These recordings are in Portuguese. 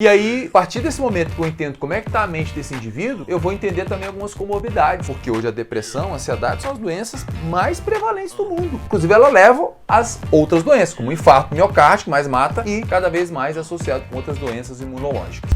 E aí, a partir desse momento que eu entendo como é que está a mente desse indivíduo, eu vou entender também algumas comorbidades, porque hoje a depressão, a ansiedade são as doenças mais prevalentes do mundo. Inclusive, ela leva às outras doenças, como o infarto miocárdico, que mais mata, e cada vez mais associado com outras doenças imunológicas.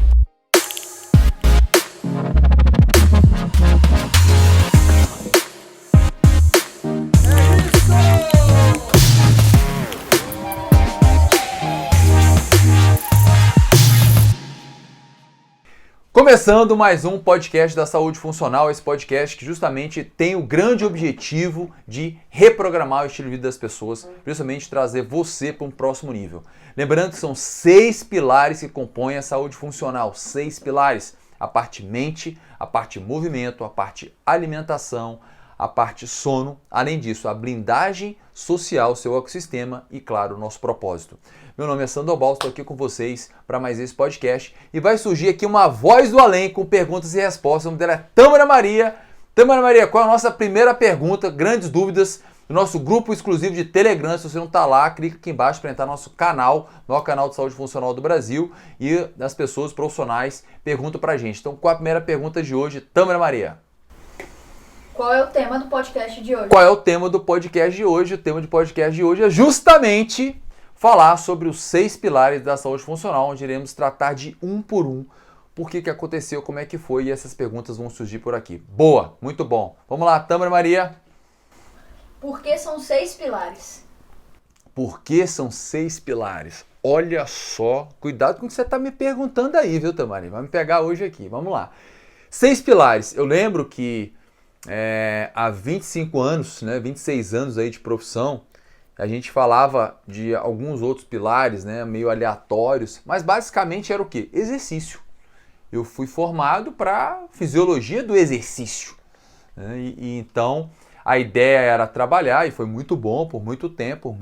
Começando mais um podcast da Saúde Funcional, esse podcast que justamente tem o grande objetivo de reprogramar o estilo de vida das pessoas, principalmente trazer você para um próximo nível. Lembrando que são 6 pilares que compõem a saúde funcional, 6 pilares: a parte mente, a parte movimento, a parte alimentação, a parte sono, além disso, a blindagem social, seu ecossistema e, claro, o nosso propósito. Meu nome é Sandoval, estou aqui com vocês para mais esse podcast e vai surgir aqui uma voz do além com perguntas e respostas. O nome dela é Tâmara Maria. Tâmara Maria, qual é a nossa primeira pergunta? Grandes dúvidas do nosso grupo exclusivo de Telegram. Se você não está lá, clica aqui embaixo para entrar no nosso canal, maior canal de saúde funcional do Brasil, e as pessoas profissionais perguntam para a gente. Então, qual é a primeira pergunta de hoje, Tâmara Maria? Qual é o tema do podcast de hoje? Qual é o tema do podcast de hoje? O tema do podcast de hoje é justamente falar sobre os 6 pilares da saúde funcional, onde iremos tratar de um por um, por que aconteceu, como é que foi, e essas perguntas vão surgir por aqui. Boa, muito bom. Vamos lá, Tâmara Maria. Por que são 6 pilares? Por que são 6 pilares? Olha só, cuidado com o que você está me perguntando aí, viu, Tâmara? Vai me pegar hoje aqui, vamos lá. 6 pilares, eu lembro que há 25 anos, 26 anos aí de profissão, a gente falava de alguns outros pilares, meio aleatórios, mas basicamente era o quê? Exercício. Eu fui formado para fisiologia do exercício. E então a ideia era trabalhar, e foi muito bom por muito tempo,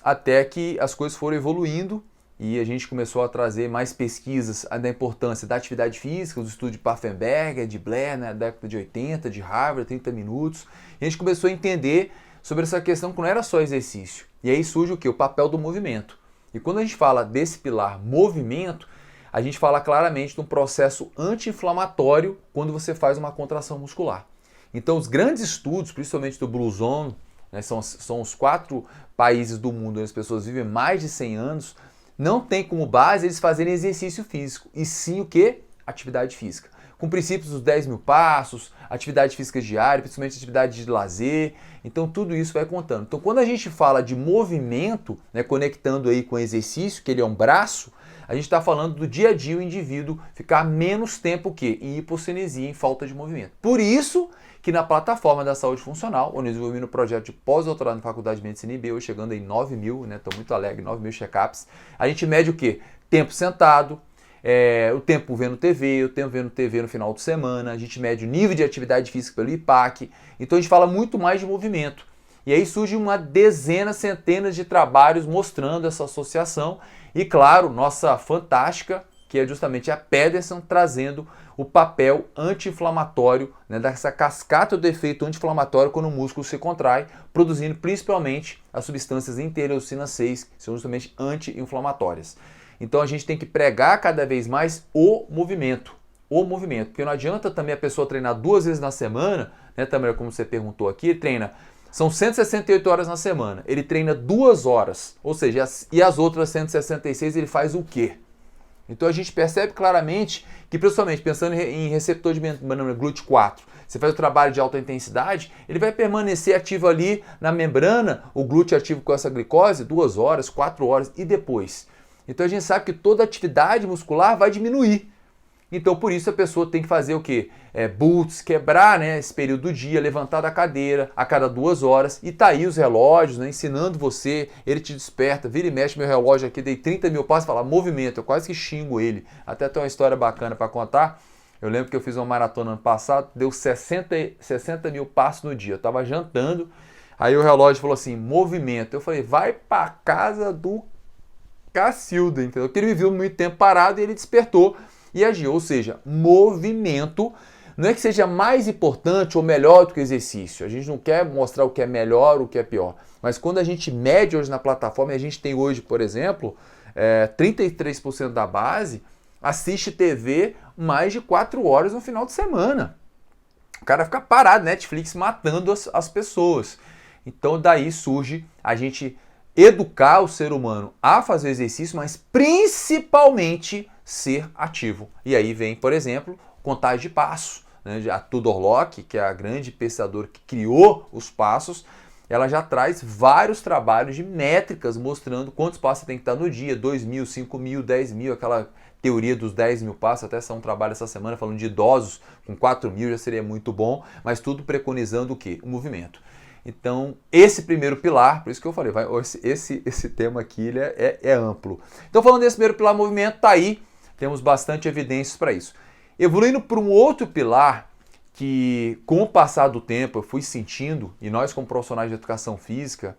até que as coisas foram evoluindo e a gente começou a trazer mais pesquisas da importância da atividade física, os estudos de Pfaffenberger, de Blair, da década de 80, de Harvard, 30 minutos. E a gente começou a entender sobre essa questão que não era só exercício. E aí surge o quê? O papel do movimento. E quando a gente fala desse pilar movimento, a gente fala claramente de um processo anti-inflamatório quando você faz uma contração muscular. Então os grandes estudos, principalmente do Blue Zone, são os 4 países do mundo onde as pessoas vivem mais de 100 anos, não tem como base eles fazerem exercício físico, e sim o quê? Atividade física. Com princípios dos 10 mil passos, atividade física diária, principalmente atividade de lazer. Então tudo isso vai contando. Então quando a gente fala de movimento, conectando aí com exercício, que ele é um braço, a gente está falando do dia a dia o indivíduo ficar menos tempo o quê? Em hipocinesia, em falta de movimento. Por isso que na plataforma da saúde funcional, onde eu desenvolvi no projeto de pós-doutorado na Faculdade de Medicina IB, hoje chegando em 9 mil, estou muito alegre, 9 mil check-ups, a gente mede o quê? Tempo sentado, o tempo vendo TV, o tempo vendo TV no final de semana, a gente mede o nível de atividade física pelo IPAC, então a gente fala muito mais de movimento. E aí surge uma dezena, centenas de trabalhos mostrando essa associação e, claro, nossa fantástica, que é justamente a Pedersen, trazendo o papel anti-inflamatório, dessa cascata do efeito anti-inflamatório quando o músculo se contrai, produzindo principalmente as substâncias interleucina 6, que são justamente anti-inflamatórias. Então a gente tem que pregar cada vez mais o movimento, porque não adianta também a pessoa treinar 2 vezes na semana, Tamara, como você perguntou aqui, ele treina, são 168 horas na semana, ele treina 2 horas, ou seja, e as outras 166 ele faz o quê? Então a gente percebe claramente que, principalmente pensando em receptor de membrana GLUT4, você faz o trabalho de alta intensidade, ele vai permanecer ativo ali na membrana, o glúteo ativo com essa glicose, 2 horas, 4 horas e depois. Então a gente sabe que toda atividade muscular vai diminuir. Então por isso a pessoa tem que fazer o quê? Boots, quebrar esse período do dia, levantar da cadeira a cada 2 horas. E tá aí os relógios, ensinando você, ele te desperta, vira e mexe meu relógio aqui, dei 30 mil passos, fala movimento, eu quase que xingo ele. Até tem uma história bacana para contar. Eu lembro que eu fiz uma maratona ano passado, deu 60 mil passos no dia. Eu tava jantando, aí o relógio falou assim, movimento. Eu falei, vai pra casa do Cacilda, entendeu? Porque ele me viu muito tempo parado e ele despertou e agiu. Ou seja, movimento não é que seja mais importante ou melhor do que exercício. A gente não quer mostrar o que é melhor ou o que é pior. Mas quando a gente mede hoje na plataforma, e a gente tem hoje, por exemplo, 33% da base assiste TV mais de 4 horas no final de semana. O cara fica parado, Netflix matando as pessoas. Então daí surge a gente educar o ser humano a fazer exercício, mas principalmente ser ativo. E aí vem, por exemplo, contagem de passos. A Tudor Lock, que é a grande pesquisadora que criou os passos, ela já traz vários trabalhos de métricas mostrando quantos passos você tem que estar no dia, 2.000, 5.000, 10.000, aquela teoria dos 10.000 passos, até saiu um trabalho essa semana falando de idosos com 4.000 já seria muito bom, mas tudo preconizando o quê? O movimento. Então, esse primeiro pilar, por isso que eu falei, esse tema aqui ele é amplo. Então, falando desse primeiro pilar, movimento, tá aí, temos bastante evidências para isso. Evoluindo para um outro pilar, que com o passar do tempo eu fui sentindo, e nós como profissionais de educação física,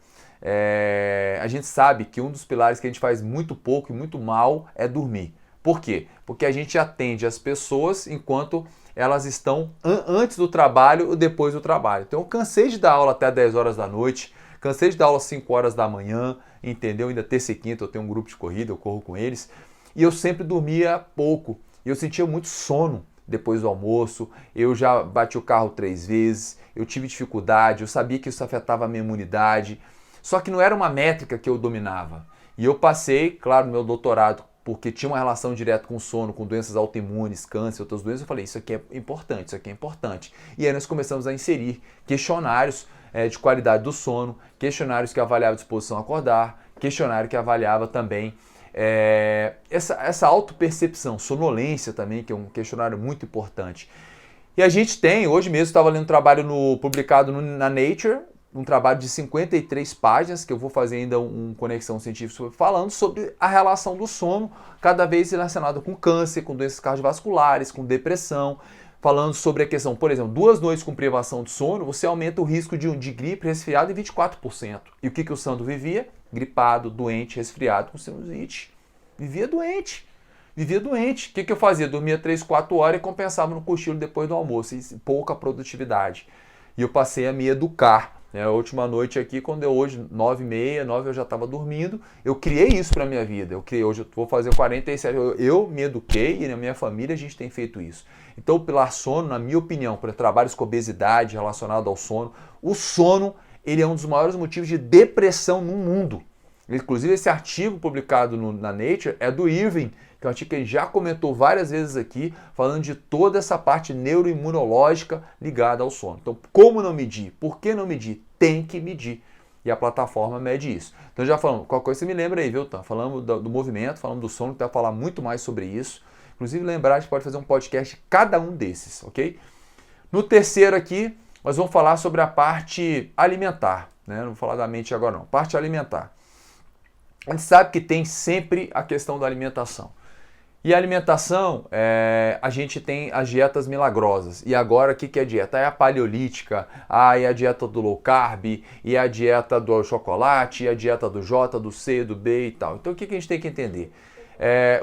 a gente sabe que um dos pilares que a gente faz muito pouco e muito mal é dormir. Por quê? Porque a gente atende as pessoas enquanto elas estão antes do trabalho ou depois do trabalho. Então eu cansei de dar aula até 10 horas da noite, cansei de dar aula às 5 horas da manhã, entendeu? Ainda terça e quinta eu tenho um grupo de corrida, eu corro com eles, e eu sempre dormia pouco. E eu sentia muito sono depois do almoço, eu já bati o carro 3 vezes, eu tive dificuldade, eu sabia que isso afetava a minha imunidade, só que não era uma métrica que eu dominava. E eu passei, claro, no meu doutorado, porque tinha uma relação direta com o sono, com doenças autoimunes, câncer, outras doenças, eu falei, isso aqui é importante, isso aqui é importante. E aí nós começamos a inserir questionários de qualidade do sono, questionários que avaliavam a disposição a acordar, questionário que avaliava também essa autopercepção, sonolência também, que é um questionário muito importante. E a gente tem, hoje mesmo estava lendo um trabalho publicado na Nature, um trabalho de 53 páginas, que eu vou fazer ainda uma conexão científica falando sobre a relação do sono, cada vez relacionada com câncer, com doenças cardiovasculares, com depressão, falando sobre a questão, por exemplo, 2 noites com privação de sono, você aumenta o risco de gripe, resfriado em 24%. E o que o Sandro vivia? Gripado, doente, resfriado, com sinusite. Vivia doente. O que eu fazia? Dormia 3, 4 horas e compensava no cochilo depois do almoço, e pouca produtividade. E eu passei a me educar. A última noite aqui, quando hoje, 9h30, 9 eu já estava dormindo, eu criei isso para a minha vida. Hoje eu vou fazer 47, eu me eduquei e na minha família a gente tem feito isso. Então o pilar sono, na minha opinião, para trabalhos com obesidade relacionado ao sono, o sono ele é um dos maiores motivos de depressão no mundo. Inclusive esse artigo publicado na Nature é do Irving, que é um artigo que ele já comentou várias vezes aqui, falando de toda essa parte neuroimunológica ligada ao sono. Então, como não medir? Por que não medir? Tem que medir. E a plataforma mede isso. Então, já falamos, qualquer coisa você me lembra aí, viu, Tan? Falamos do movimento, falamos do sono, que vai falar muito mais sobre isso. Inclusive, lembrar, a gente pode fazer um podcast de cada um desses, ok? No terceiro aqui, nós vamos falar sobre a parte alimentar. Não vou falar da mente agora não. Parte alimentar. A gente sabe que tem sempre a questão da alimentação. E a alimentação, a gente tem as dietas milagrosas. E agora, o que é a dieta? É a paleolítica, é a dieta do low carb, e a dieta do chocolate, e a dieta do J, do C, do B e tal. Então, o que a gente tem que entender?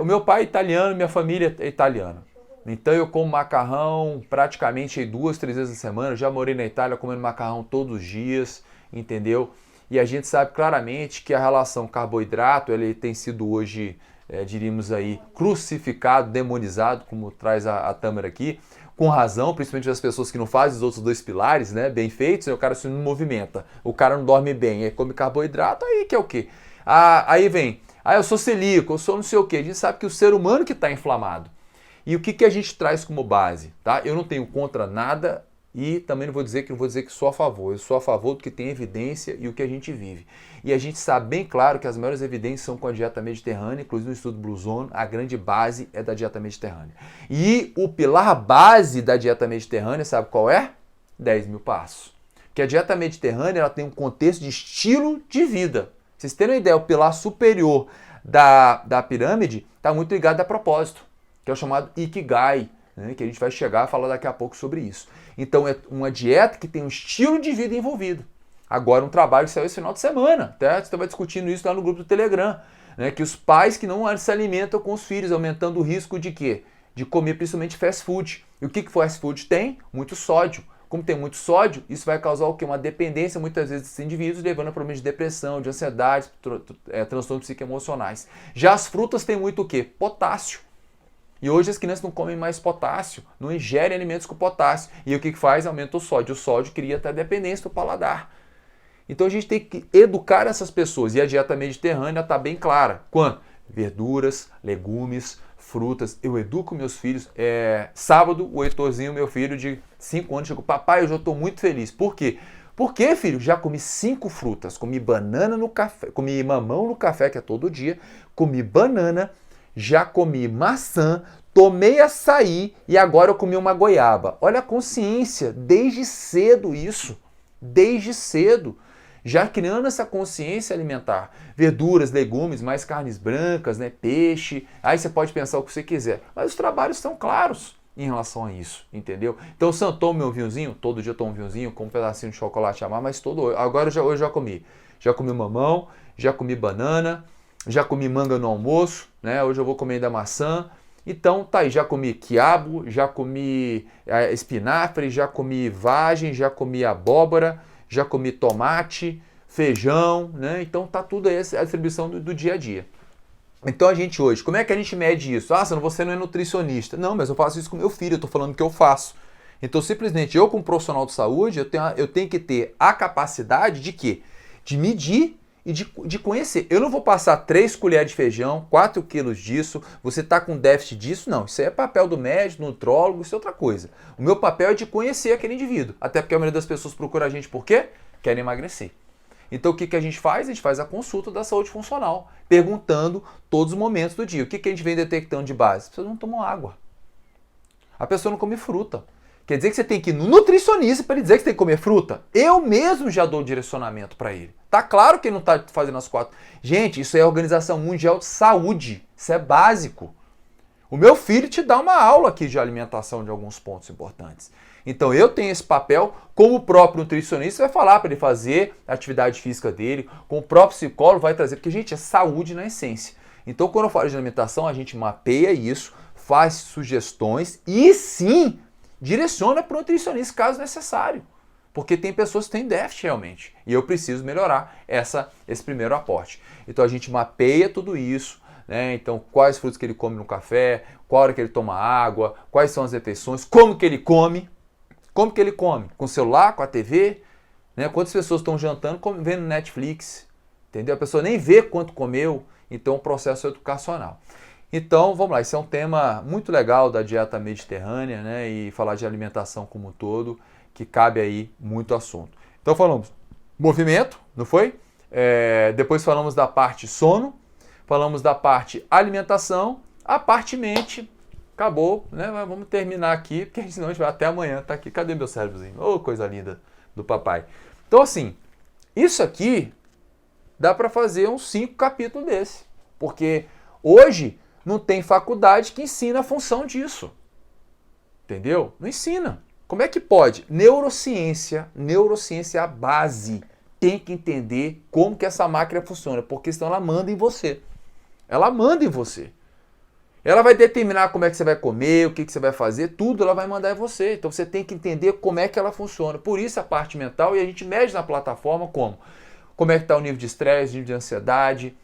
O meu pai é italiano, minha família é italiana. Então, eu como macarrão praticamente 2, 3 vezes na semana. Eu já morei na Itália comendo macarrão todos os dias, entendeu? E a gente sabe claramente que a relação carboidrato, ele tem sido hoje, diríamos aí, crucificado, demonizado, como traz a Tâmara aqui, com razão, principalmente as pessoas que não fazem os outros 2 pilares, né, bem feitos, o cara se não movimenta, o cara não dorme bem, aí come carboidrato, aí que é o quê? Aí vem, eu sou celíaco, eu sou não sei o quê, a gente sabe que o ser humano que está inflamado. E o que a gente traz como base? Tá? Eu não tenho contra nada, e também não vou dizer que sou a favor. Eu sou a favor do que tem evidência e o que a gente vive. E a gente sabe bem claro que as maiores evidências são com a dieta mediterrânea, inclusive no estudo Blue Zone, a grande base é da dieta mediterrânea. E o pilar base da dieta mediterrânea, sabe qual é? 10.000 passos. Porque a dieta mediterrânea ela tem um contexto de estilo de vida. Pra vocês terem uma ideia, o pilar superior da pirâmide está muito ligado a propósito, que é o chamado Ikigai, que a gente vai chegar a falar daqui a pouco sobre isso. Então é uma dieta que tem um estilo de vida envolvido. Agora um trabalho que saiu esse final de semana, tá? Você estava discutindo isso lá no grupo do Telegram, que os pais que não se alimentam com os filhos, aumentando o risco de quê? De comer principalmente fast food. E o que fast food tem? Muito sódio, Como tem muito sódio, isso vai causar o quê? Uma dependência, muitas vezes, desses indivíduos, levando a problemas de depressão, de ansiedade, transtornos psicoemocionais. Já as frutas têm muito o quê? Potássio. E hoje as crianças não comem mais potássio, não ingerem alimentos com potássio. E o que faz? Aumenta o sódio. O sódio cria até dependência do paladar. Então a gente tem que educar essas pessoas. E a dieta mediterrânea está bem clara. Quando? Verduras, legumes, frutas. Eu educo meus filhos. Sábado, o Heitorzinho, meu filho de 5 anos, chegou: papai, eu já estou muito feliz. Por quê? Porque, filho, já comi 5 frutas. Comi banana no café, comi mamão no café, que é todo dia. Comi banana, já comi maçã, tomei açaí e agora eu comi uma goiaba. Olha a consciência, desde cedo isso. Desde cedo. Já criando essa consciência alimentar. Verduras, legumes, mais carnes brancas, né? Peixe. Aí você pode pensar o que você quiser. Mas os trabalhos estão claros em relação a isso, entendeu? Então, se eu tomo meu vinhozinho, todo dia eu tomo um vinhozinho, como um pedacinho de chocolate a mais, mas agora hoje eu já comi. Já comi mamão, já comi banana, já comi manga no almoço, né? Hoje eu vou comer ainda maçã. Então, tá aí, já comi quiabo, já comi espinafre, já comi vagem, já comi abóbora, já comi tomate, feijão, né? Então tá tudo aí a distribuição do dia a dia. Então a gente hoje, como é que a gente mede isso? Você não é nutricionista. Não, mas eu faço isso com meu filho, eu tô falando que eu faço. Então simplesmente eu como profissional de saúde, eu tenho que ter a capacidade de quê? De medir e de conhecer. Eu não vou passar 3 colheres de feijão, 4 quilos disso, você está com déficit disso, não. Isso aí é papel do médico, do nutrólogo, isso é outra coisa. O meu papel é de conhecer aquele indivíduo. Até porque a maioria das pessoas procura a gente por quê? Querem emagrecer. Então o que a gente faz? A gente faz a consulta da saúde funcional, perguntando todos os momentos do dia. O que a gente vem detectando de base? A pessoa não tomou água. A pessoa não come fruta. Quer dizer que você tem que ir no nutricionista para ele dizer que você tem que comer fruta? Eu mesmo já dou direcionamento para ele. Tá claro que ele não está fazendo as 4. Gente, isso é a Organização Mundial de Saúde. Isso é básico. O meu filho te dá uma aula aqui de alimentação de alguns pontos importantes. Então eu tenho esse papel, como o próprio nutricionista vai falar para ele fazer a atividade física dele, como o próprio psicólogo vai trazer, porque, gente, é saúde na essência. Então quando eu falo de alimentação, a gente mapeia isso, faz sugestões e sim direciona para o nutricionista caso necessário. Porque tem pessoas que têm déficit realmente. E eu preciso melhorar esse primeiro aporte. Então a gente mapeia tudo isso, né? Então quais frutos que ele come no café, qual hora que ele toma água, quais são as refeições, como que ele come. Como que ele come? Com o celular, com a TV? Né? Quantas pessoas estão jantando vendo Netflix? Entendeu? A pessoa nem vê quanto comeu. Então o processo é educacional. Então, vamos lá, esse é um tema muito legal da dieta mediterrânea, né? E falar de alimentação como um todo, que cabe aí muito assunto. Então falamos movimento, não foi? Depois falamos da parte sono, falamos da parte alimentação, a parte mente, acabou, né? Mas vamos terminar aqui, porque senão a gente vai até amanhã, tá aqui. Cadê meu cérebrozinho? Ô, coisa linda do papai. Então assim, isso aqui dá para fazer uns 5 capítulos desse, porque hoje não tem faculdade que ensina a função disso. Entendeu? Não ensina. Como é que pode? Neurociência é a base. Tem que entender como que essa máquina funciona, porque senão ela manda em você. Ela manda em você. Ela vai determinar como é que você vai comer, o que você vai fazer, tudo ela vai mandar em você. Então você tem que entender como é que ela funciona. Por isso a parte mental, e a gente mede na plataforma como? Como é que está o nível de estresse, nível de ansiedade,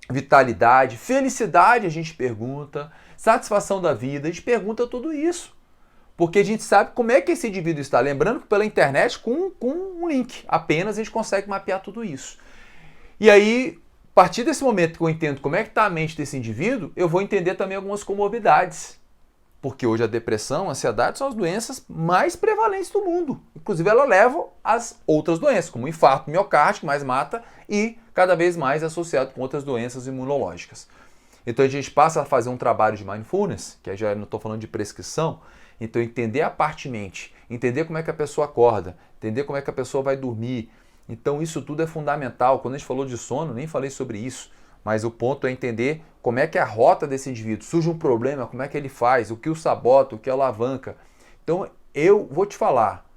vitalidade, felicidade, a gente pergunta, satisfação da vida, a gente pergunta tudo isso. Porque a gente sabe como é que esse indivíduo está. Lembrando que pela internet, com um link, apenas a gente consegue mapear tudo isso. E aí, a partir desse momento que eu entendo como é que está a mente desse indivíduo, eu vou entender também algumas comorbidades. Porque hoje a depressão, a ansiedade são as doenças mais prevalentes do mundo. Inclusive, ela leva às outras doenças, como o infarto miocárdico, que mais mata, e cada vez mais associado com outras doenças imunológicas. Então a gente passa a fazer um trabalho de mindfulness, que já não estou falando de prescrição, então entender a parte mente, entender como é que a pessoa acorda, entender como é que a pessoa vai dormir. Então isso tudo é fundamental. Quando a gente falou de sono, nem falei sobre isso, mas o ponto é entender como é que é a rota desse indivíduo. Surge um problema, como é que ele faz, o que o sabota, o que alavanca. Então eu vou te falar,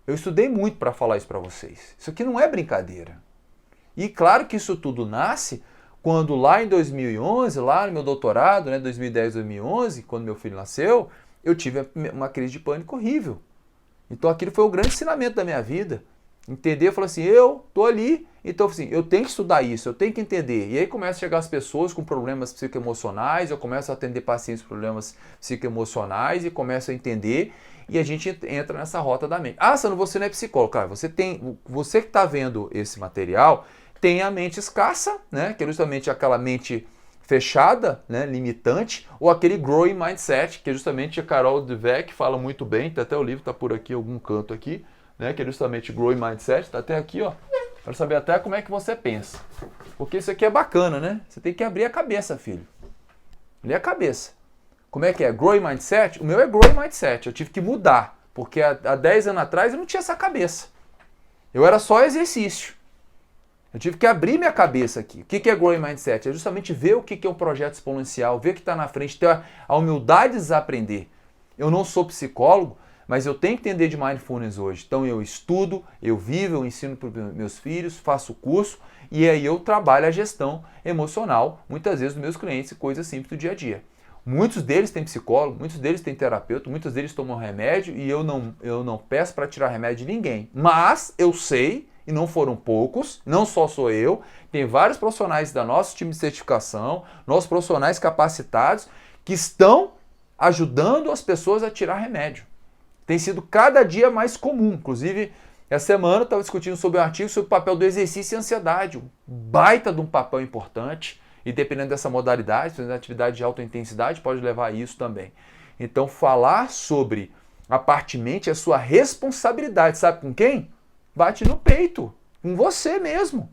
eu estudei muito para falar isso para vocês. Isso aqui não é brincadeira. E claro que isso tudo nasce quando lá em 2011, lá no meu doutorado, né, 2010, 2011, quando meu filho nasceu, eu tive uma crise de pânico horrível. Então aquilo foi o grande ensinamento da minha vida. Entender, falar assim, eu tô ali, então assim, eu tenho que estudar isso, eu tenho que entender. E aí começam a chegar as pessoas com problemas psicoemocionais, eu começo a atender pacientes com problemas psicoemocionais e começo a entender e a gente entra nessa rota da mente. Ah, Sandro, você não é psicólogo. Cara, você que está vendo esse material tem a mente escassa, né? Que é justamente aquela mente fechada, né, limitante, ou aquele growing mindset, que é justamente a Carol Dweck fala muito bem, até o livro está por aqui, algum canto aqui, né, que é justamente growing mindset, está até aqui, ó, para saber até como é que você pensa. Porque isso aqui é bacana, né? Você tem que abrir a cabeça, filho. Abrir a cabeça. Como é que é? Growing mindset? O meu é growing mindset, eu tive que mudar, porque há 10 anos atrás eu não tinha essa cabeça. Eu era só exercício. Eu tive que abrir minha cabeça aqui. O que é Growing Mindset? É justamente ver o que é um projeto exponencial, ver o que está na frente, ter a humildade de desaprender. Eu não sou psicólogo, mas eu tenho que entender de Mindfulness hoje. Então eu estudo, eu vivo, eu ensino para os meus filhos, faço curso e aí eu trabalho a gestão emocional, muitas vezes dos meus clientes, coisas simples do dia a dia. Muitos deles têm psicólogo, muitos deles têm terapeuta, muitos deles tomam remédio e eu não peço para tirar remédio de ninguém. Mas eu sei, e não foram poucos, não só sou eu, tem vários profissionais da nosso time de certificação, nossos profissionais capacitados, que estão ajudando as pessoas a tirar remédio. Tem sido cada dia mais comum. Inclusive, essa semana eu estava discutindo sobre um artigo sobre o papel do exercício e ansiedade. Um baita de um papel importante, e dependendo dessa modalidade, fazendo atividade de alta intensidade, pode levar a isso também. Então, falar sobre a parte mente é sua responsabilidade. Sabe com quem? Bate no peito, com você mesmo.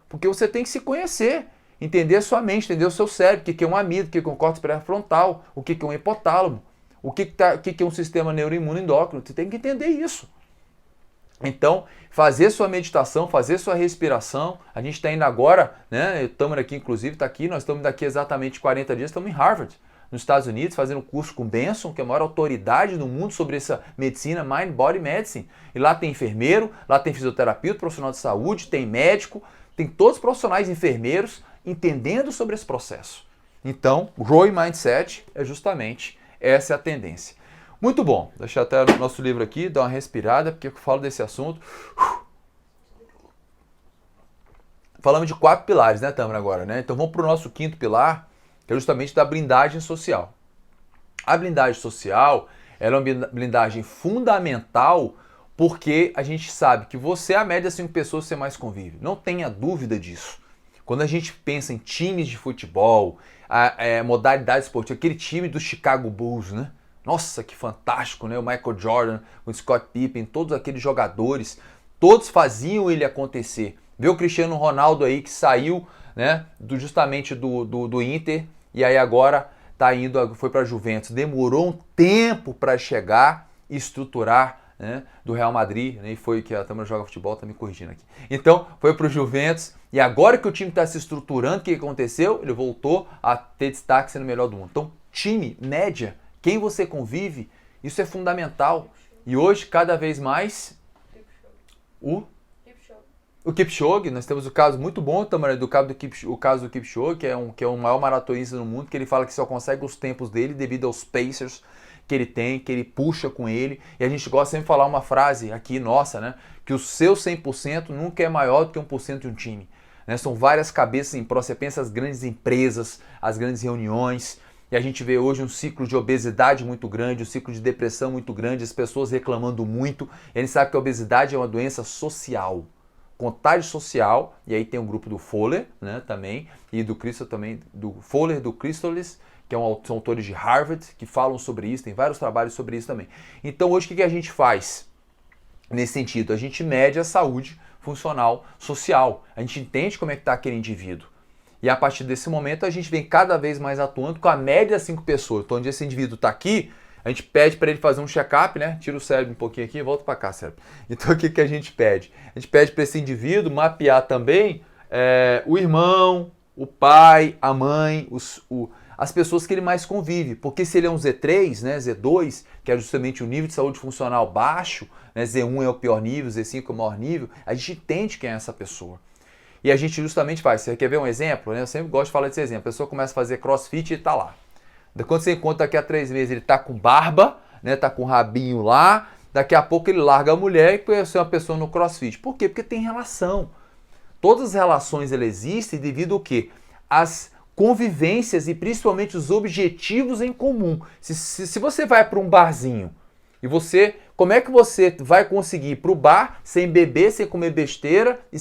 Porque você tem que se conhecer, entender a sua mente, entender o seu cérebro, o que é um amido, o que é um córtex pré-frontal, o que é um hipotálamo, o que é um sistema neuroimune endócrino. Você tem que entender isso. Então, fazer sua meditação, fazer sua respiração. A gente está indo agora, né? Estamos aqui, inclusive, está aqui, nós estamos daqui exatamente 40 dias, estamos em Harvard, nos Estados Unidos, fazendo um curso com Benson, que é a maior autoridade no mundo sobre essa medicina, Mind Body Medicine. E lá tem enfermeiro, lá tem fisioterapeuta, profissional de saúde, tem médico, tem todos os profissionais enfermeiros entendendo sobre esse processo. Então, o Growing Mindset é justamente essa é a tendência. Muito bom, deixar até o nosso livro aqui, dar uma respirada, porque eu falo desse assunto. Falamos de 4 pilares, né, Tâmara, agora, né? Então vamos para o nosso 5º pilar, que é justamente da blindagem social. A blindagem social ela é uma blindagem fundamental porque a gente sabe que você é a média de 5 pessoas que você mais convive. Não tenha dúvida disso. Quando a gente pensa em times de futebol, modalidade esportiva, aquele time do Chicago Bulls, né? Nossa, que fantástico, né? O Michael Jordan, o Scott Pippen, todos aqueles jogadores, todos faziam ele acontecer. Vê o Cristiano Ronaldo aí que saiu, né, justamente do Inter e aí agora foi para a Juventus. Demorou um tempo para chegar e estruturar, né, do Real Madrid, né, e foi que a Tâmara joga futebol, tá me corrigindo aqui. Então foi para o Juventus e agora que o time está se estruturando, o que aconteceu? Ele voltou a ter destaque sendo o melhor do mundo. Então time, média, quem você convive, isso é fundamental. E hoje, cada vez mais, o Kipchoge, nós temos o caso muito bom, Tamara, o caso do Kipchoge, que é o maior maratonista no mundo, que ele fala que só consegue os tempos dele devido aos pacers que ele tem, que ele puxa com ele. E a gente gosta sempre de falar uma frase aqui nossa, né? Que o seu 100% nunca é maior do que 1% de um time. Né? São várias cabeças em pró. Você pensa as grandes empresas, as grandes reuniões. E a gente vê hoje um ciclo de obesidade muito grande, um ciclo de depressão muito grande, as pessoas reclamando muito. E a gente sabe que a obesidade é uma doença social, contágio social. E aí tem um grupo do Fowler, né, também, e do Crystal também, do Fowler, do Crystalis, que são autores de Harvard, que falam sobre isso, tem vários trabalhos sobre isso também. Então hoje o que a gente faz nesse sentido? A gente mede a saúde funcional social. A gente entende como é que está aquele indivíduo. E a partir desse momento a gente vem cada vez mais atuando com a média de 5 pessoas. Então, onde esse indivíduo está aqui, a gente pede para ele fazer um check-up, né? Tira o cérebro um pouquinho aqui e volta para cá, cérebro. Então, o que a gente pede? A gente pede para esse indivíduo mapear também o irmão, o pai, a mãe, as pessoas que ele mais convive. Porque se ele é um Z3, né, Z2, que é justamente o nível de saúde funcional baixo, né, Z1 é o pior nível, Z5 é o maior nível, a gente entende quem é essa pessoa. E a gente justamente faz. Você quer ver um exemplo? Né? Eu sempre gosto de falar desse exemplo. A pessoa começa a fazer crossfit e está lá. Quando você encontra daqui a 3 meses, ele está com barba, né? Está com o rabinho lá, daqui a pouco ele larga a mulher e conhece uma pessoa no CrossFit. Por quê? Porque tem relação. Todas as relações elas existem devido ao quê? As convivências e principalmente os objetivos em comum. Se você vai para um barzinho e como é que você vai conseguir ir para o bar sem beber, sem comer besteira e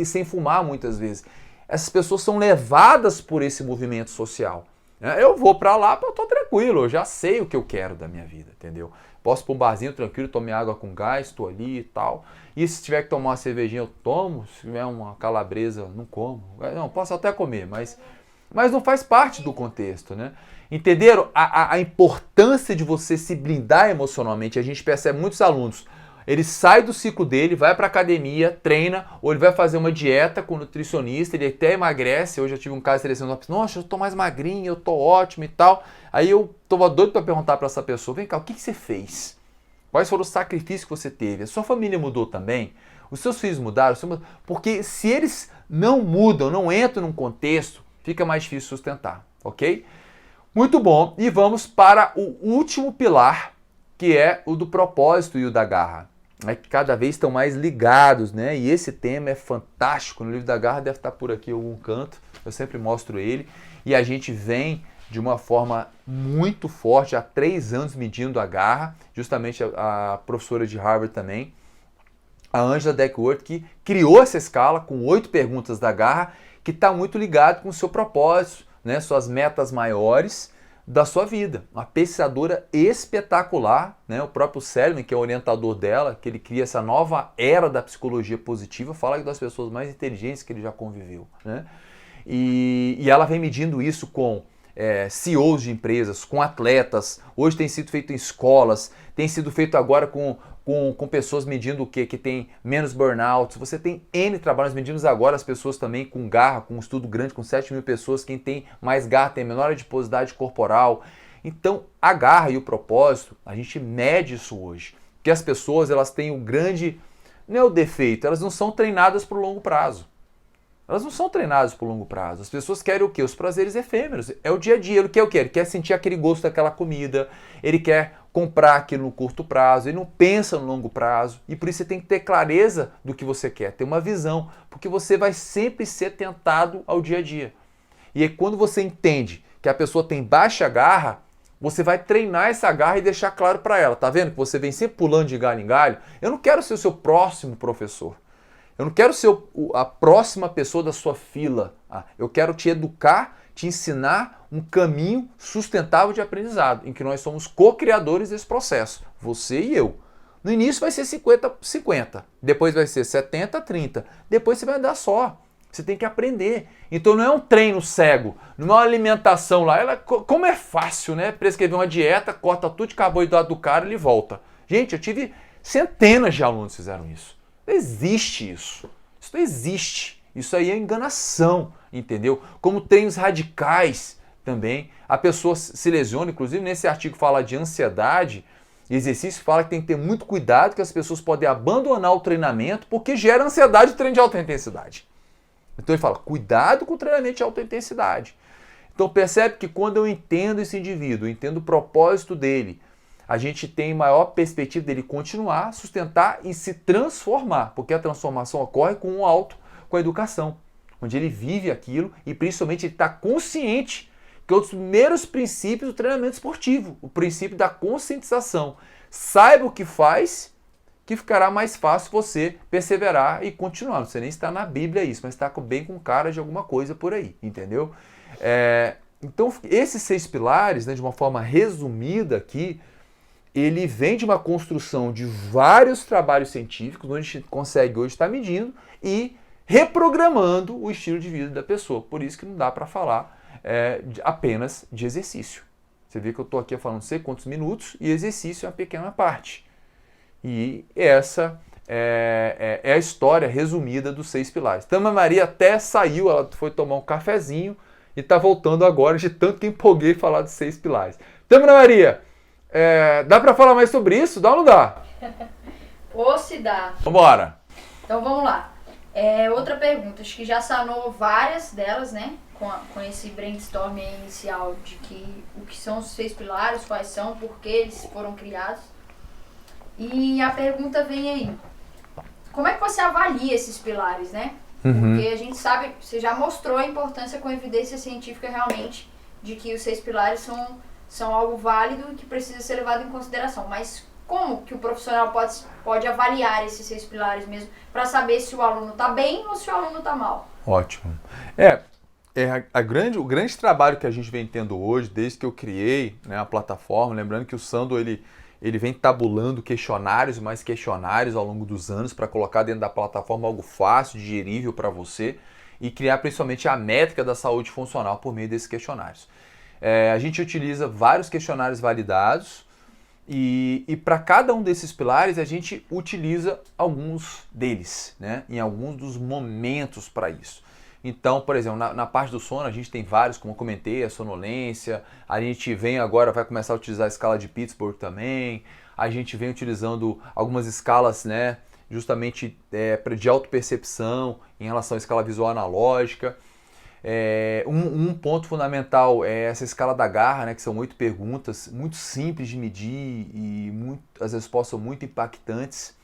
sem fumar muitas vezes? Essas pessoas são levadas por esse movimento social. Eu vou para lá, eu tô tranquilo, eu já sei o que eu quero da minha vida, entendeu? Posso ir para um barzinho tranquilo, tomar água com gás, estou ali e tal. E se tiver que tomar uma cervejinha, eu tomo. Se tiver uma calabresa, não como. Não, posso até comer, mas não faz parte do contexto, né? Entenderam a importância de você se blindar emocionalmente? A gente percebe muitos alunos, ele sai do ciclo dele, vai para academia, treina, ou ele vai fazer uma dieta com o nutricionista, ele até emagrece. Hoje eu tive um caso interessante, nossa, eu tô mais magrinho, eu tô ótimo e tal. Aí eu tava doido para perguntar para essa pessoa, vem cá, o que você fez? Quais foram os sacrifícios que você teve? A sua família mudou também? Os seus filhos mudaram? Porque se eles não mudam, não entram num contexto, fica mais difícil sustentar, ok? Muito bom, e vamos para o último pilar, que é o do propósito e o da garra. Que cada vez estão mais ligados, né? E esse tema é fantástico. No livro da garra deve estar por aqui em algum canto, eu sempre mostro ele, e a gente vem de uma forma muito forte, há 3 anos medindo a garra, justamente a professora de Harvard também, a Angela Duckworth, que criou essa escala com 8 perguntas da garra, que está muito ligado com o seu propósito, né, suas metas maiores da sua vida. Uma pesquisadora espetacular, né, o próprio Seligman, que é o orientador dela, que ele cria essa nova era da psicologia positiva, fala que das pessoas mais inteligentes que ele já conviveu, né? E ela vem medindo isso com CEOs de empresas, com atletas, hoje tem sido feito em escolas, tem sido feito agora com pessoas medindo o quê? Que tem menos burnout. Você tem N trabalhos, medimos agora as pessoas também com garra, com um estudo grande, com 7.000 pessoas, quem tem mais garra tem menor adiposidade corporal. Então, a garra e o propósito, a gente mede isso hoje. Porque as pessoas, elas têm um grande, não é o defeito, elas não são treinadas para o longo prazo. Elas não são treinadas por longo prazo. As pessoas querem o quê? Os prazeres efêmeros. É o dia a dia. Ele quer o quê? Ele quer sentir aquele gosto daquela comida. Ele quer comprar aquilo no curto prazo. Ele não pensa no longo prazo. E por isso você tem que ter clareza do que você quer. Ter uma visão. Porque você vai sempre ser tentado ao dia a dia. E aí quando você entende que a pessoa tem baixa garra, você vai treinar essa garra e deixar claro para ela. Tá vendo que você vem sempre pulando de galho em galho? Eu não quero ser o seu próximo professor. Eu não quero ser a próxima pessoa da sua fila. Eu quero te educar, te ensinar um caminho sustentável de aprendizado, em que nós somos co-criadores desse processo, você e eu. No início vai ser 50-50, depois vai ser 70-30, depois você vai andar só. Você tem que aprender. Então não é um treino cego, não é uma alimentação lá. Como é fácil, né? Prescrever uma dieta, corta tudo de carboidrato do cara e ele volta. Gente, eu tive centenas de alunos que fizeram isso. Não existe isso. Isso não existe. Isso aí é enganação, entendeu? Como treinos radicais também. A pessoa se lesiona, inclusive nesse artigo fala de ansiedade, exercício fala que tem que ter muito cuidado, que as pessoas podem abandonar o treinamento porque gera ansiedade o treino de alta intensidade. Então ele fala, cuidado com o treinamento de alta intensidade. Então percebe que quando eu entendo esse indivíduo, eu entendo o propósito dele, a gente tem maior perspectiva dele continuar, sustentar e se transformar, porque a transformação ocorre com a educação, onde ele vive aquilo e principalmente ele está consciente que é um dos primeiros princípios do treinamento esportivo, o princípio da conscientização. Saiba o que faz, que ficará mais fácil você perseverar e continuar. Não sei nem se está na Bíblia isso, mas está bem com cara de alguma coisa por aí, entendeu? Então esses 6 pilares, né, de uma forma resumida aqui, ele vem de uma construção de vários trabalhos científicos, onde a gente consegue hoje estar medindo e reprogramando o estilo de vida da pessoa. Por isso que não dá para falar apenas de exercício. Você vê que eu estou aqui falando não sei quantos minutos e exercício é uma pequena parte. E essa é a história resumida dos 6 pilares. Tama Maria até saiu, ela foi tomar um cafezinho e está voltando agora de tanto que empolguei falar dos 6 pilares. Tama Maria! Dá para falar mais sobre isso? Dá ou não dá? Ou se dá. Vambora. Então vamos lá. Outra pergunta, acho que já sanou várias delas, né? Com esse brainstorm inicial de o que são os 6 pilares, quais são, por que eles foram criados. E a pergunta vem aí. Como é que você avalia esses pilares, né? Porque a gente sabe, você já mostrou a importância com evidência científica realmente de que os 6 pilares são algo válido e que precisa ser levado em consideração. Mas como que o profissional pode avaliar esses 6 pilares mesmo para saber se o aluno está bem ou se o aluno está mal? Ótimo. O grande trabalho que a gente vem tendo hoje, desde que eu criei, né, a plataforma, lembrando que o Sando ele vem tabulando questionários e mais questionários ao longo dos anos para colocar dentro da plataforma algo fácil, digerível para você e criar principalmente a métrica da saúde funcional por meio desses questionários. A gente utiliza vários questionários validados e para cada um desses pilares a gente utiliza alguns deles, né, em alguns dos momentos para isso. Então, por exemplo, na parte do sono a gente tem vários, como eu comentei, a sonolência, a gente vai começar a utilizar a escala de Pittsburgh também, a gente vem utilizando algumas escalas, né, justamente de autopercepção em relação à escala visual analógica. Um ponto fundamental é essa escala da Garra, né, que são 8 perguntas, muito simples de medir e as respostas são muito impactantes.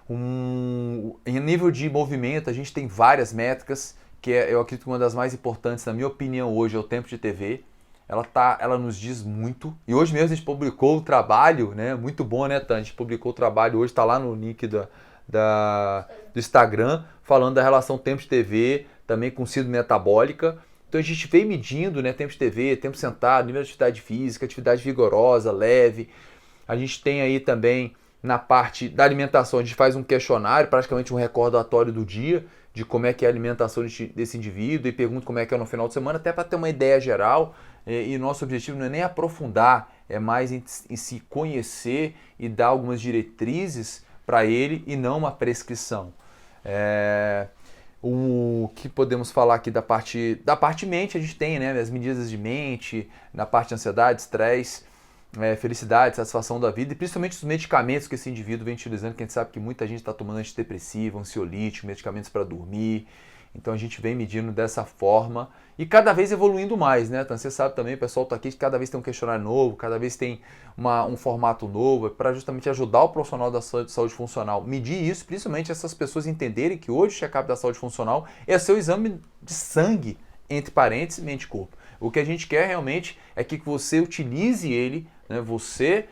Em nível de movimento, a gente tem várias métricas, que eu acredito que uma das mais importantes, na minha opinião, hoje é o tempo de TV. Ela nos diz muito. E hoje mesmo a gente publicou o trabalho, né? Muito bom, né, Tânia? A gente publicou o trabalho hoje, está lá no link do Instagram, falando da relação tempo de TV, também com síndrome metabólica. Então a gente vem medindo, né, tempo de TV, tempo sentado, nível de atividade física, atividade vigorosa, leve. A gente tem aí também, na parte da alimentação, a gente faz um questionário, praticamente um recordatório do dia, de como é que é a alimentação desse indivíduo e pergunto como é que é no final de semana, até para ter uma ideia geral. E nosso objetivo não é nem aprofundar, é mais em se conhecer e dar algumas diretrizes para ele e não uma prescrição. O que podemos falar aqui da parte mente, a gente tem, né, as medidas de mente, na parte de ansiedade, estresse, felicidade, satisfação da vida e principalmente os medicamentos que esse indivíduo vem utilizando, que a gente sabe que muita gente está tomando antidepressivo, ansiolítico, medicamentos para dormir. Então a gente vem medindo dessa forma e cada vez evoluindo mais, né? Então, você sabe também, o pessoal está aqui, cada vez tem um questionário novo, cada vez tem um formato novo para justamente ajudar o profissional da saúde funcional. Medir isso, principalmente essas pessoas entenderem que hoje o check-up da saúde funcional é seu exame de sangue, entre parênteses, mente e corpo. O que a gente quer realmente é que você utilize ele, né, você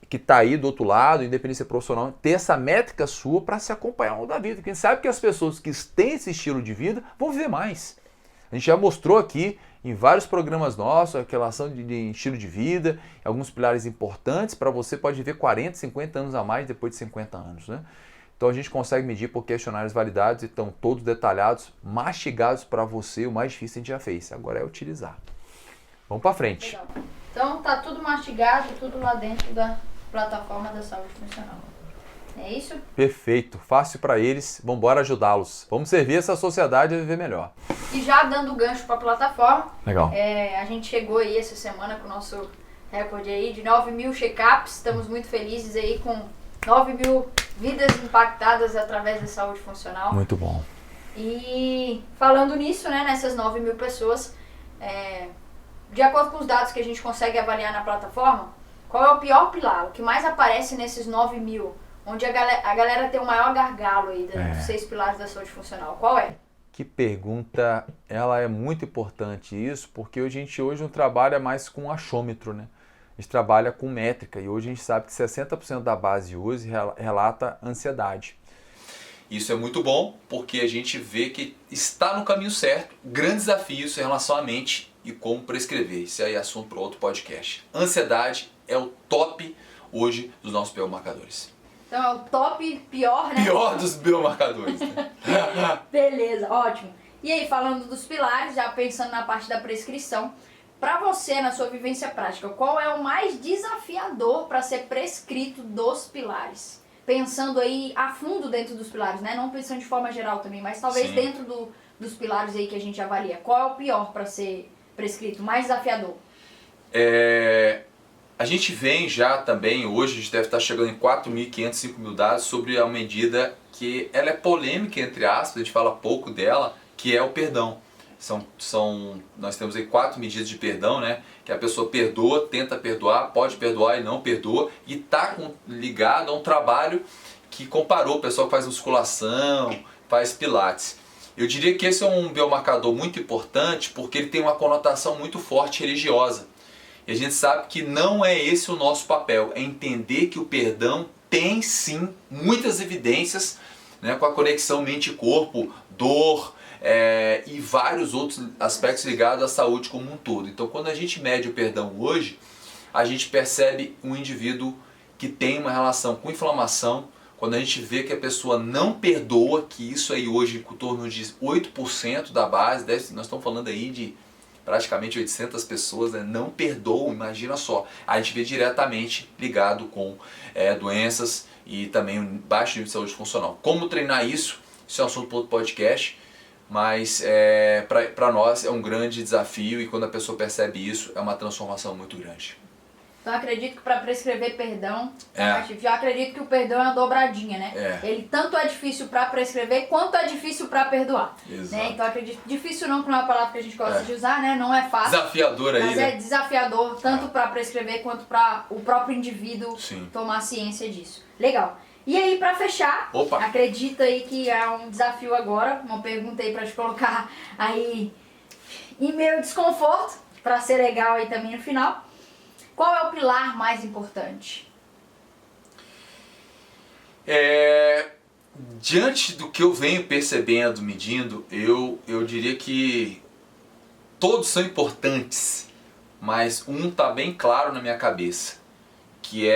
que está aí do outro lado, independência profissional, ter essa métrica sua para se acompanhar ao longo da vida. Porque a gente sabe que as pessoas que têm esse estilo de vida vão viver mais. A gente já mostrou aqui em vários programas nossos a relação de estilo de vida, alguns pilares importantes para você pode viver 40, 50 anos a mais depois de 50 anos, né? Então a gente consegue medir por questionários validados e estão todos detalhados, mastigados para você. O mais difícil a gente já fez, agora é utilizar. Vamos para frente. Legal. Então tá tudo mastigado, tudo lá dentro da plataforma da saúde funcional. É isso? Perfeito, fácil para eles. Vamos embora ajudá-los. Vamos servir essa sociedade a viver melhor. E já dando gancho para a plataforma, legal. A gente chegou aí essa semana com o nosso recorde aí de 9.000 check-ups. Estamos muito felizes aí com 9.000 vidas impactadas através da saúde funcional. Muito bom. E falando nisso, né, nessas 9.000 pessoas, de acordo com os dados que a gente consegue avaliar na plataforma, qual é o pior pilar, o que mais aparece nesses 9.000, onde a galera tem o maior gargalo aí dos 6 pilares da saúde funcional? Qual é? Que pergunta, ela é muito importante isso, porque a gente hoje não trabalha mais com achômetro, né? A gente trabalha com métrica e hoje a gente sabe que 60% da base hoje relata ansiedade. Isso é muito bom porque a gente vê que está no caminho certo, grandes desafios em relação à mente e como prescrever. Isso aí é assunto para outro podcast. Ansiedade é o top hoje dos nossos biomarcadores. Então é o top pior, né? Pior dos biomarcadores. Né? Beleza, ótimo. E aí, falando dos pilares, já pensando na parte da prescrição, para você, na sua vivência prática, qual é o mais desafiador para ser prescrito dos pilares? Pensando aí a fundo dentro dos pilares, né? Não pensando de forma geral também, mas talvez dentro dos pilares aí que a gente avalia. Qual é o pior para ser prescrito, mais desafiador? A gente vem já também, hoje a gente deve estar chegando em 4.500, 5.000 dados sobre a medida que ela é polêmica, entre aspas, a gente fala pouco dela, que é o perdão. Nós temos aí 4 medidas de perdão, né? Que a pessoa perdoa, tenta perdoar, pode perdoar e não perdoa, e está ligado a um trabalho que comparou o pessoal que faz musculação, faz pilates. Eu diria que esse é um biomarcador muito importante porque ele tem uma conotação muito forte religiosa. E a gente sabe que não é esse o nosso papel, é entender que o perdão tem sim muitas evidências, né, com a conexão mente e corpo, dor e vários outros aspectos ligados à saúde como um todo. Então quando a gente mede o perdão hoje, a gente percebe um indivíduo que tem uma relação com inflamação. Quando a gente vê que a pessoa não perdoa, que isso aí hoje em torno de 8% da base, nós estamos falando aí de praticamente 800 pessoas, né, não perdoam, imagina só. A gente vê diretamente ligado com doenças e também um baixo nível de saúde funcional. Como treinar isso? Isso é um assunto para outro podcast, mas para nós é um grande desafio e quando a pessoa percebe isso, é uma transformação muito grande. Então eu acredito que para prescrever perdão, já acredito que o perdão é uma dobradinha, né? Ele tanto é difícil para prescrever quanto é difícil para perdoar. Né? Então eu acredito, difícil não, porque não é uma palavra que a gente gosta de usar, né? Não é fácil. Desafiador aí, mas né? É desafiador, tanto para prescrever quanto para o próprio indivíduo tomar ciência disso. Legal. E aí, para fechar, acredita aí que é um desafio agora, uma pergunta aí para te colocar aí em meio desconforto, para ser legal aí também no final. Qual é o pilar mais importante? Diante do que eu venho percebendo, medindo, eu diria que todos são importantes, mas um está bem claro na minha cabeça, que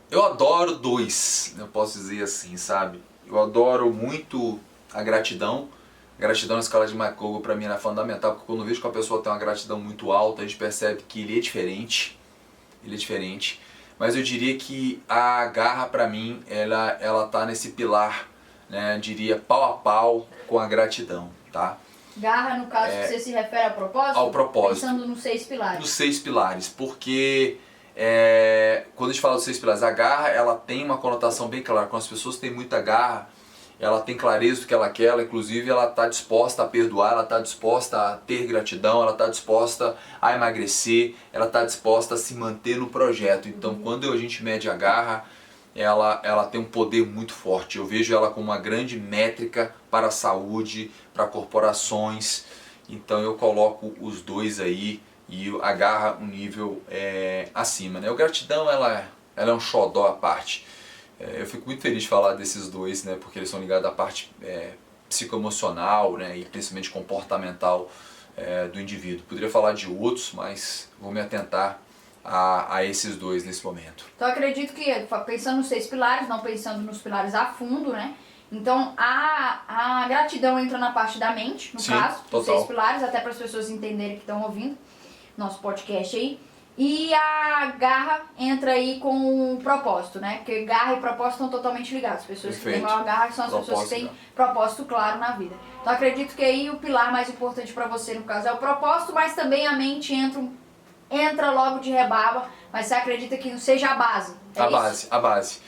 eu adoro 2, eu posso dizer assim, sabe? Eu adoro muito a gratidão. Gratidão na escala de McCogo para mim é fundamental, porque quando eu vejo que a pessoa tem uma gratidão muito alta, a gente percebe que ele é diferente. Mas eu diria que a garra para mim, ela tá nesse pilar, né, eu diria pau a pau com a gratidão, tá? Garra, no caso, você se refere ao propósito? Ao propósito. Pensando nos 6 pilares. Nos 6 pilares, porque quando a gente fala dos 6 pilares, a garra, ela tem uma conotação bem clara. Quando as pessoas têm muita garra, ela tem clareza do que ela quer, inclusive ela está disposta a perdoar, ela está disposta a ter gratidão, ela está disposta a emagrecer, ela está disposta a se manter no projeto. Então quando a gente mede a garra, ela tem um poder muito forte. Eu vejo ela como uma grande métrica para a saúde, para corporações. Então eu coloco os 2 aí e a garra um nível acima, né? A gratidão ela é um xodó à parte. Eu fico muito feliz de falar desses 2, né, porque eles são ligados à parte psicoemocional, né, e principalmente comportamental do indivíduo. Poderia falar de outros, mas vou me atentar a esses 2 nesse momento. Então eu acredito que, pensando nos 6 pilares, não pensando nos pilares a fundo, né? Então a gratidão entra na parte da mente, no caso, dos 6 pilares, até para as pessoas entenderem que estão ouvindo nosso podcast aí. E a garra entra aí com o propósito, né? Porque garra e propósito estão totalmente ligados. As pessoas que têm maior garra são as pessoas que têm propósito claro na vida. Então acredito que aí o pilar mais importante para você, no caso, é o propósito, mas também a mente entra logo de rebaba, mas você acredita que não seja a base. A base.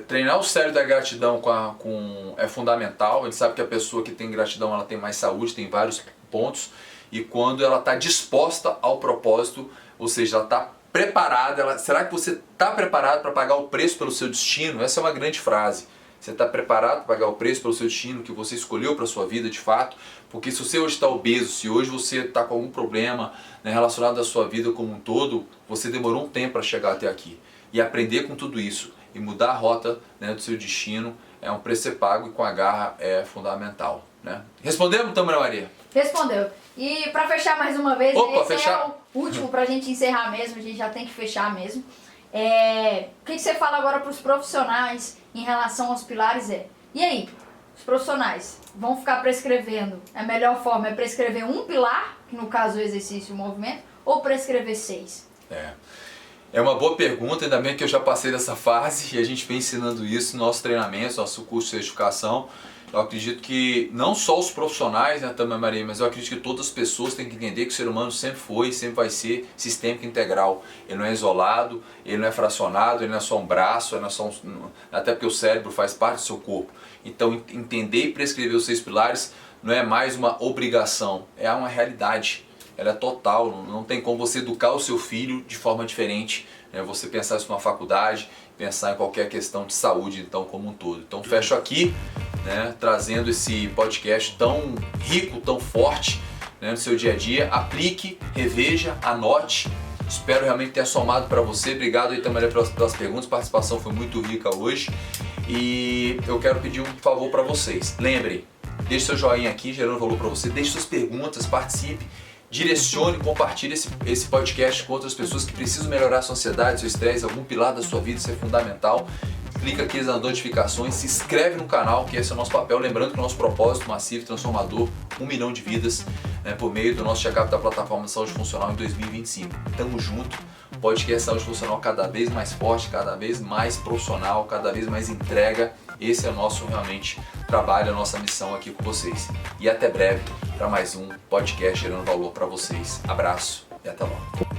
Treinar o cérebro da gratidão é fundamental. A gente sabe que a pessoa que tem gratidão, ela tem mais saúde, tem vários pontos. E quando ela está disposta ao propósito, ou seja, ela está preparada, será que você está preparado para pagar o preço pelo seu destino? Essa é uma grande frase. Você está preparado para pagar o preço pelo seu destino que você escolheu para a sua vida de fato? Porque se você hoje está obeso, se hoje você está com algum problema, né, relacionado à sua vida como um todo, você demorou um tempo para chegar até aqui. E aprender com tudo isso e mudar a rota, né, do seu destino é um preço a ser pago e com a garra é fundamental. Né? Respondemos, Tamara Maria? Respondeu. E para fechar mais uma vez, esse fechar. É o último para a gente encerrar mesmo, a gente já tem que fechar mesmo. O que você fala agora para os profissionais em relação aos pilares e aí, os profissionais vão ficar prescrevendo, a melhor forma é prescrever um pilar, que no caso o exercício e o movimento, ou prescrever 6? É uma boa pergunta, ainda bem que eu já passei dessa fase e a gente vem ensinando isso no nosso treinamento, nosso curso de educação. Eu acredito que não só os profissionais, né, também Maria, mas eu acredito que todas as pessoas têm que entender que o ser humano sempre foi e sempre vai ser sistêmico integral. Ele não é isolado, ele não é fracionado, ele não é só um braço, ele não é só até porque o cérebro faz parte do seu corpo. Então entender e prescrever os 6 pilares não é mais uma obrigação, é uma realidade. Ela é total, não tem como você educar o seu filho de forma diferente, né? Você pensar isso numa faculdade, pensar em qualquer questão de saúde, então, como um todo. Então fecho aqui, né, trazendo esse podcast tão rico, tão forte, né, no seu dia a dia. Aplique, reveja, anote. Espero realmente ter somado para você. Obrigado aí também pelas perguntas, a participação foi muito rica hoje. E eu quero pedir um favor para vocês. Lembrem, deixe seu joinha aqui, gerando valor para você, deixe suas perguntas, participe, direcione, compartilhe esse podcast com outras pessoas que precisam melhorar a sua ansiedade, seu estresse, algum pilar da sua vida, isso é fundamental. Clica aqui nas notificações, se inscreve no canal, que esse é o nosso papel. Lembrando que o nosso propósito massivo e transformador, 1 milhão de vidas, né, por meio do nosso check-up da plataforma de saúde funcional em 2025. Tamo junto, podcast Saúde Funcional cada vez mais forte, cada vez mais profissional, cada vez mais entrega. Esse é o nosso realmente trabalho, a nossa missão aqui com vocês. E até breve para mais um podcast gerando valor para vocês. Abraço e até logo.